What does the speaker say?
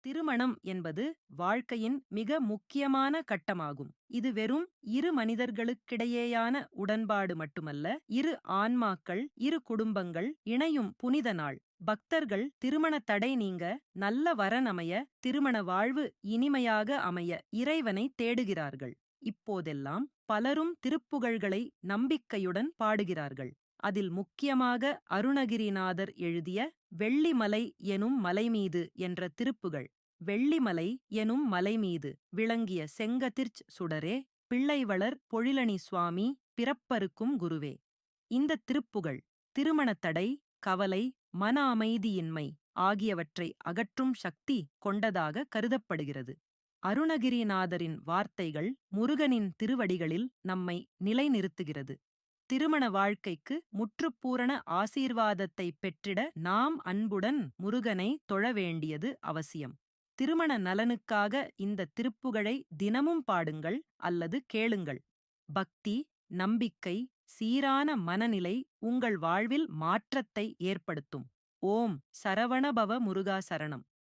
திருமணம் என்பது வாழ்க்கையின் மிக முக்கியமான கட்டமாகும். இது வெறும் இரு மனிதர்களுக்கிடையேயான உடன்பாடு மட்டுமல்ல, இரு ஆன்மாக்கள், இரு குடும்பங்கள் இணையும் புனித நாள். பக்தர்கள் திருமண தடை நீங்க, நல்ல வரன் அமைய, திருமண வாழ்வு இனிமையாக அமைய இறைவனை தேடுகிறார்கள். இப்போதெல்லாம் பலரும் திருப்புகழ்களை நம்பிக்கையுடன் பாடுகிறார்கள். அதில் முக்கியமாக அருணகிரிநாதர் எழுதிய வெள்ளிமலை எனும் மலைமீது என்ற திருப்புகழ். வெள்ளிமலை எனும் மலைமீது விளங்கிய செங்கதிர்ச் சுடரே, பிள்ளைவளர் பொழிலணி சுவாமி, பிறப்பறுக்கும் குருவே. இந்த திருப்புகழ் திருமணத் தடை, கவலை, மன அமைதியின்மை ஆகியவற்றை அகற்றும் சக்தி கொண்டதாக கருதப்படுகிறது. அருணகிரிநாதரின் வார்த்தைகள் முருகனின் திருவடிகளில் நம்மை நிலைநிறுத்துகிறது. திருமண வாழ்க்கைக்கு முற்றுப்பூரண ஆசீர்வாதத்தை பெற்றிட நாம் அன்புடன் முருகனை தொழ வேண்டியது அவசியம். திருமண நலனுக்காக இந்த திருப்புகழை தினமும் பாடுங்கள் அல்லது கேளுங்கள். பக்தி, நம்பிக்கை, சீரான மனநிலை உங்கள் வாழ்வில் மாற்றத்தை ஏற்படுத்தும். ஓம் சரவணபவ முருகா சரணம்.